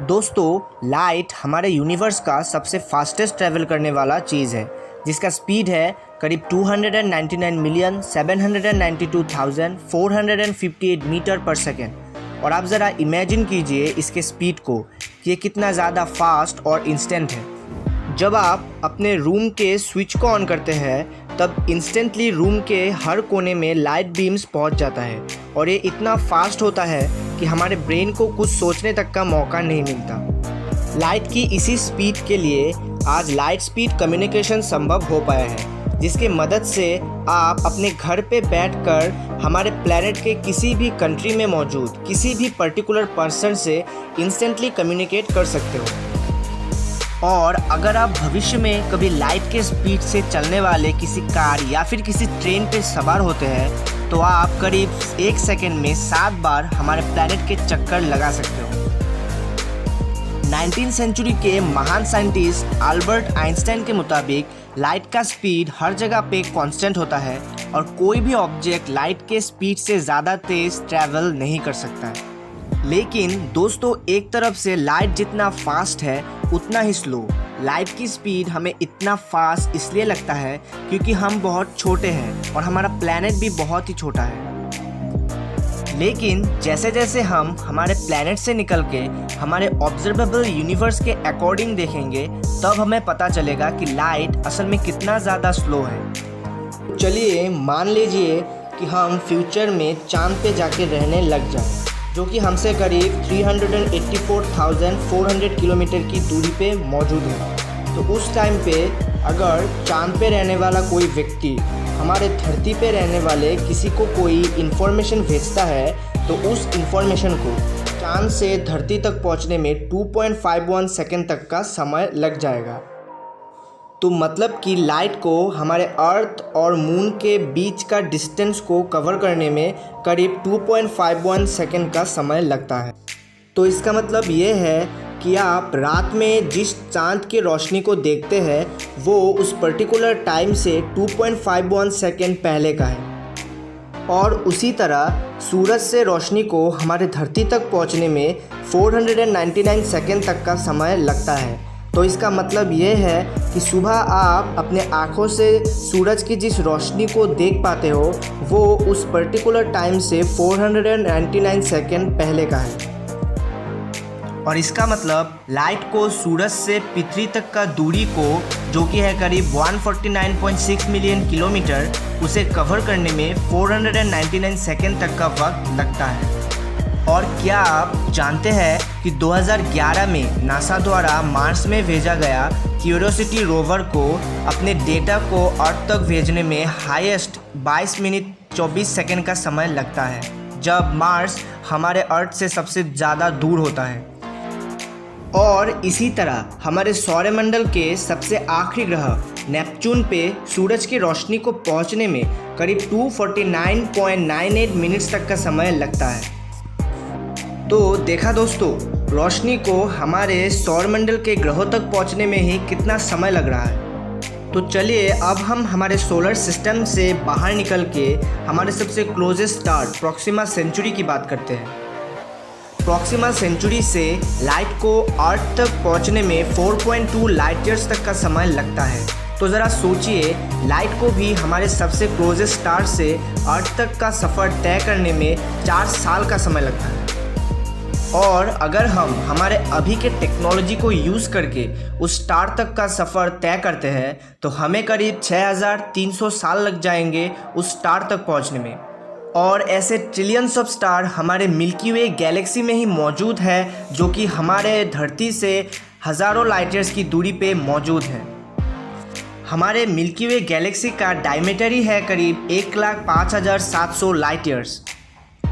दोस्तों, लाइट हमारे यूनिवर्स का सबसे फास्टेस्ट ट्रैवल करने वाला चीज़ है, जिसका स्पीड है करीब 299,792,458 मीटर पर सेकेंड। और आप ज़रा इमेजिन कीजिए इसके स्पीड को कि ये कितना ज़्यादा फास्ट और इंस्टेंट है। जब आप अपने रूम के स्विच को ऑन करते हैं तब इंस्टेंटली रूम के हर कोने में लाइट बीम्स पहुंच जाता है और ये इतना फास्ट होता है कि हमारे ब्रेन को कुछ सोचने तक का मौका नहीं मिलता। लाइट की इसी स्पीड के लिए आज लाइट स्पीड कम्युनिकेशन संभव हो पाया है, जिसके मदद से आप अपने घर पे बैठकर हमारे प्लेनेट के किसी भी कंट्री में मौजूद किसी भी पर्टिकुलर पर्सन से इंस्टेंटली कम्युनिकेट कर सकते हो। और अगर आप भविष्य में कभी लाइट के स्पीड से चलने वाले किसी कार या फिर किसी ट्रेन पे सवार होते हैं तो आप करीब 1 सेकेंड में 7 बार हमारे प्लैनेट के चक्कर लगा सकते हो। 19वीं सेंचुरी के महान साइंटिस्ट अल्बर्ट आइंस्टाइन के मुताबिक लाइट का स्पीड हर जगह पे कांस्टेंट होता है और कोई भी ऑब्जेक्ट लाइट के स्पीड से ज़्यादा तेज़ ट्रैवल नहीं कर सकता है। लेकिन दोस्तों, एक तरफ से लाइट जितना फास्ट है उतना ही स्लो। लाइट की स्पीड हमें इतना फास्ट इसलिए लगता है क्योंकि हम बहुत छोटे हैं और हमारा प्लैनेट भी बहुत ही छोटा है। लेकिन जैसे जैसे हम हमारे प्लैनेट से निकल के हमारे ऑब्जर्वेबल यूनिवर्स के अकॉर्डिंग देखेंगे तब हमें पता चलेगा कि लाइट असल में कितना ज़्यादा स्लो है। चलिए मान लीजिए कि हम फ्यूचर में चांद पे जाके रहने लग जाएं, जो कि हमसे करीब 384,400 किलोमीटर की दूरी पे मौजूद है। तो उस टाइम पे अगर चांद पे रहने वाला कोई व्यक्ति हमारे धरती पे रहने वाले किसी को कोई इन्फॉर्मेशन भेजता है तो उस इन्फॉर्मेशन को चांद से धरती तक पहुंचने में 2.51 सेकेंड तक का समय लग जाएगा। तो मतलब कि लाइट को हमारे अर्थ और मून के बीच का डिस्टेंस को कवर करने में करीब 2.51 सेकेंड का समय लगता है। तो इसका मतलब ये है कि आप रात में जिस चांद की रोशनी को देखते हैं वो उस पर्टिकुलर टाइम से 2.51 सेकेंड पहले का है। और उसी तरह सूरज से रोशनी को हमारे धरती तक पहुंचने में 499 सेकेंड तक का समय लगता है। तो इसका मतलब ये है कि सुबह आप अपने आँखों से सूरज की जिस रोशनी को देख पाते हो वो उस पर्टिकुलर टाइम से 499 सेकेंड पहले का है। और इसका मतलब लाइट को सूरज से पृथ्वी तक का दूरी को, जो कि है करीब 149.6 मिलियन किलोमीटर, उसे कवर करने में 499 सेकेंड तक का वक्त लगता है। और क्या आप जानते हैं कि 2011 में नासा द्वारा मार्स में भेजा गया क्यूरियोसिटी रोवर को अपने डेटा को अर्थ तक भेजने में हाईएस्ट 22 मिनट 24 सेकेंड का समय लगता है, जब मार्स हमारे अर्थ से सबसे ज़्यादा दूर होता है। और इसी तरह हमारे सौरमंडल के सबसे आखिरी ग्रह नेपच्यून पे सूरज की रोशनी को पहुंचने में करीब 249.98 मिनट्स तक का समय लगता है। तो देखा दोस्तों, रोशनी को हमारे सौरमंडल के ग्रहों तक पहुंचने में ही कितना समय लग रहा है। तो चलिए अब हम हमारे सोलर सिस्टम से बाहर निकल के हमारे सबसे क्लोजेस्ट स्टार प्रॉक्सिमा सेंचुरी की बात करते हैं। प्रॉक्सिमा सेंचुरी से लाइट को अर्थ तक पहुंचने में 4.2 लाइट ईयर्स तक का समय लगता है। तो ज़रा सोचिए, लाइट को भी हमारे सबसे क्लोजेस्ट स्टार से अर्थ तक का सफ़र तय करने में 4 साल का समय लगता है। और अगर हम हमारे अभी के टेक्नोलॉजी को यूज़ करके उस स्टार तक का सफ़र तय करते हैं तो हमें करीब 6,300 साल लग जाएंगे उस स्टार तक पहुंचने में। और ऐसे ट्रिलियंस ऑफ स्टार हमारे मिल्की वे गैलेक्सी में ही मौजूद है, जो कि हमारे धरती से हज़ारों लाइट ईयर्स की दूरी पे मौजूद है। हमारे मिल्की वे गैलेक्सी का डायमीटर ही है करीब 1,05,700 लाइट ईयर्स।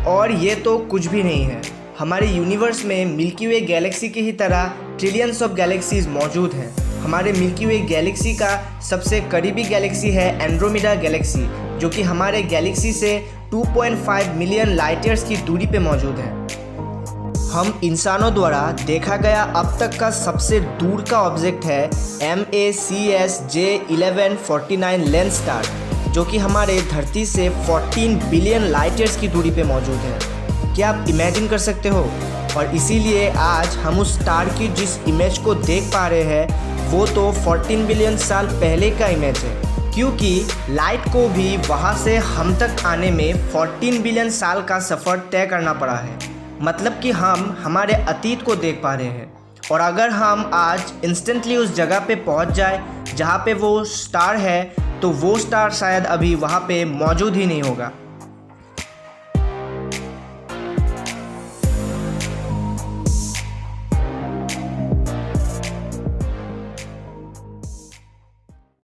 और ये तो कुछ भी नहीं है, हमारे यूनिवर्स में मिल्की वे गैलेक्सी की ही तरह ट्रिलियंस ऑफ गैलेक्सीज मौजूद हैं। हमारे मिल्की वे गैलेक्सी का सबसे करीबी गैलेक्सी है एंड्रोमेडा गैलेक्सी, जो कि हमारे गैलेक्सी से 2.5 मिलियन लाइट ईयर्स की दूरी पे मौजूद है। हम इंसानों द्वारा देखा गया अब तक का सबसे दूर का ऑब्जेक्ट है MACS J1149 लेंस स्टार, जो कि हमारे धरती से 14 बिलियन लाइट ईयर्स की दूरी पे मौजूद है। क्या आप इमेजिन कर सकते हो और इसीलिए आज हम उस स्टार की जिस इमेज को देख पा रहे हैं वो तो 14 बिलियन साल पहले का इमेज है, क्योंकि लाइट को भी वहाँ से हम तक आने में 14 बिलियन साल का सफ़र तय करना पड़ा है। मतलब कि हम हमारे अतीत को देख पा रहे हैं, और अगर हम आज इंस्टेंटली उस जगह पे पहुंच जाए जहां पे वो स्टार है तो वो स्टार शायद अभी वहां पे मौजूद ही नहीं होगा।